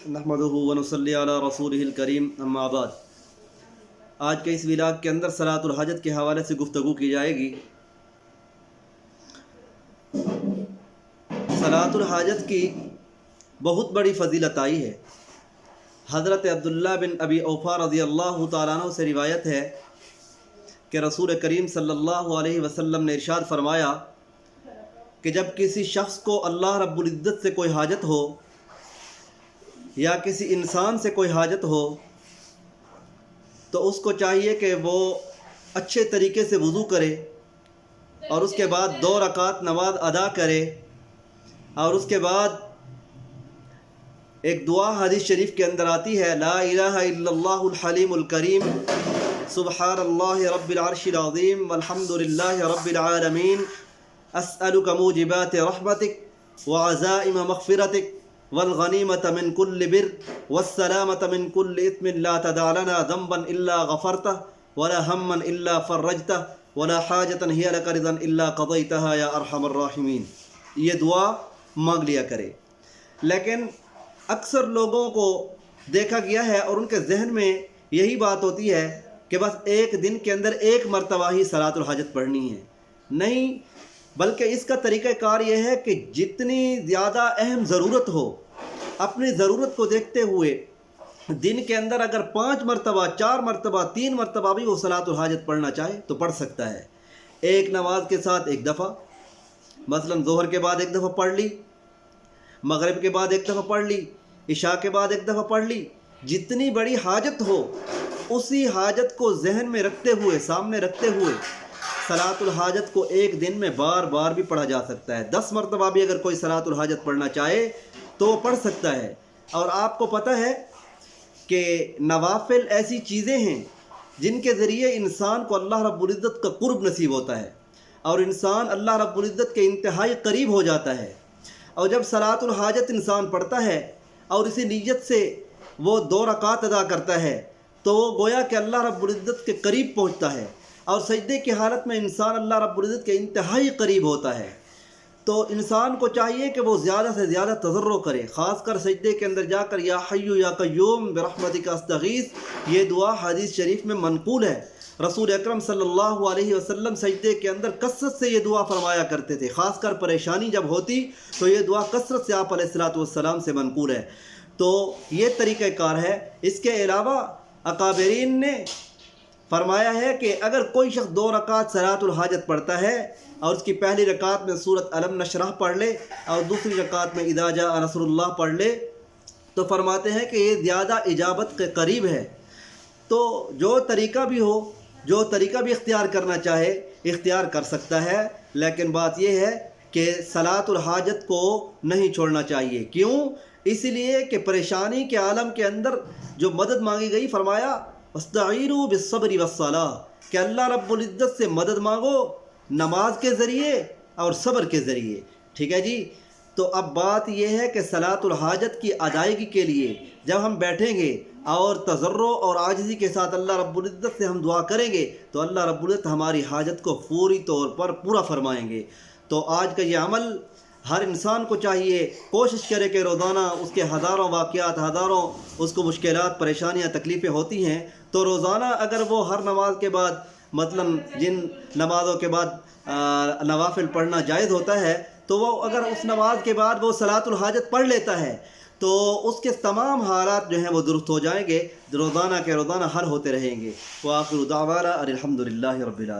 نحمدہ ونصلی علی رسولہ الکریم اما بعد۔ آج کے اس ولاگ کے اندر صلاۃ الحاجت کے حوالے سے گفتگو کی جائے گی۔ صلاۃ الحاجت کی بہت بڑی فضیلت آئی ہے۔ حضرت عبداللہ بن ابی اوفا رضی اللہ تعالیٰ عنہ سے روایت ہے کہ رسول کریم صلی اللہ علیہ وسلم نے ارشاد فرمایا کہ جب کسی شخص کو اللہ رب العزت سے کوئی حاجت ہو یا کسی انسان سے کوئی حاجت ہو تو اس کو چاہیے کہ وہ اچھے طریقے سے وضو کرے اور اس کے بعد 2 رکعت نماز ادا کرے، اور اس کے بعد ایک دعا حدیث شریف کے اندر آتی ہے، لا الہ الا اللہ الحلیم الکریم سبحان اللہ رب العرش العظیم والحمد للہ رب العالمین اسألک موجبات رحمتک وعزائم مغفرتک والغنیمۃ من کل بر والسلامۃ من کل اثم لا تدع لنا ذنبا الا غفرتہ ولا ہما الا فرجتہ ولا حاجۃ ہی لک رضا الا قضیتہا یا ارحم الراحمین۔ یہ دعا مانگ لیا کرے۔ لیکن اکثر لوگوں کو دیکھا گیا ہے اور ان کے ذہن میں یہی بات ہوتی ہے کہ بس ایک دن کے اندر 1 مرتبہ ہی صلاۃ الحاجت پڑھنی ہے۔ نہیں، بلکہ اس کا طریقہ کار یہ ہے کہ جتنی زیادہ اہم ضرورت ہو، اپنی ضرورت کو دیکھتے ہوئے دن کے اندر اگر 5 مرتبہ 4 مرتبہ 3 مرتبہ بھی وہ صلاۃ الحاجت پڑھنا چاہے تو پڑھ سکتا ہے۔ ایک نماز کے ساتھ 1 دفعہ، مثلا ظہر کے بعد 1 دفعہ پڑھ لی، مغرب کے بعد 1 دفعہ پڑھ لی، عشاء کے بعد 1 دفعہ پڑھ لی۔ جتنی بڑی حاجت ہو اسی حاجت کو ذہن میں رکھتے ہوئے، سامنے رکھتے ہوئے صلاۃ الحاجت کو ایک دن میں بار بار بھی پڑھا جا سکتا ہے۔ 10 مرتبہ بھی اگر کوئی صلاۃ الحاجت پڑھنا چاہے تو وہ پڑھ سکتا ہے۔ اور آپ کو پتہ ہے کہ نوافل ایسی چیزیں ہیں جن کے ذریعے انسان کو اللہ رب العزت کا قرب نصیب ہوتا ہے اور انسان اللہ رب العزت کے انتہائی قریب ہو جاتا ہے۔ اور جب صلاۃ الحاجت انسان پڑھتا ہے اور اسی نیت سے وہ 2 رکعت ادا کرتا ہے تو وہ گویا کہ اللہ رب العزت کے قریب پہنچتا ہے، اور سجدے کی حالت میں انسان اللہ رب العزت کے انتہائی قریب ہوتا ہے۔ تو انسان کو چاہیے کہ وہ زیادہ سے زیادہ تضرع کرے، خاص کر سجدے کے اندر جا کر یا حی یا قیوم برحمتک استغیث، یہ دعا حدیث شریف میں منقول ہے۔ رسول اکرم صلی اللہ علیہ وسلم سجدے کے اندر کثرت سے یہ دعا فرمایا کرتے تھے، خاص کر پریشانی جب ہوتی تو یہ دعا کثرت سے آپ علیہ الصلوۃ والسلام سے منقول ہے۔ تو یہ طریقہ کار ہے۔ اس کے علاوہ اکابرین نے فرمایا ہے کہ اگر کوئی شخص 2 رکعت صلاۃ الحاجت پڑھتا ہے اور اس کی پہلی رکعت میں سورۃ الم نشرح پڑھ لے اور دوسری رکعت میں اذا جاء نصر اللہ پڑھ لے تو فرماتے ہیں کہ یہ زیادہ اجابت کے قریب ہے۔ تو جو طریقہ بھی ہو، جو طریقہ بھی اختیار کرنا چاہے اختیار کر سکتا ہے، لیکن بات یہ ہے کہ صلاۃ الحاجت کو نہیں چھوڑنا چاہیے۔ کیوں؟ اس لیے کہ پریشانی کے عالم کے اندر جو مدد مانگی گئی، فرمایا واستعینوا بالصبر والصلاۃ، کہ اللہ رب العزت سے مدد مانگو نماز کے ذریعے اور صبر کے ذریعے۔ ٹھیک ہے جی؟ تو اب بات یہ ہے کہ صلاۃ الحاجت کی ادائیگی کے لیے جب ہم بیٹھیں گے اور تضرع اور عاجزی کے ساتھ اللہ رب العزت سے ہم دعا کریں گے تو اللہ رب العزت ہماری حاجت کو فوری طور پر پورا فرمائیں گے۔ تو آج کا یہ عمل ہر انسان کو چاہیے، کوشش کرے کہ روزانہ اس کے ہزاروں واقعات، ہزاروں اس کو مشکلات، پریشانیاں، تکلیفیں ہوتی ہیں، تو روزانہ اگر وہ ہر نماز کے بعد، مثلا جن نمازوں کے بعد نوافل پڑھنا جائز ہوتا ہے، تو وہ اگر اس نماز کے بعد وہ صلاۃ الحاجت پڑھ لیتا ہے تو اس کے تمام حالات جو ہیں وہ درست ہو جائیں گے، روزانہ کے روزانہ حل ہوتے رہیں گے۔ وآخر دعوانا ان الحمد للہ رب العالمین۔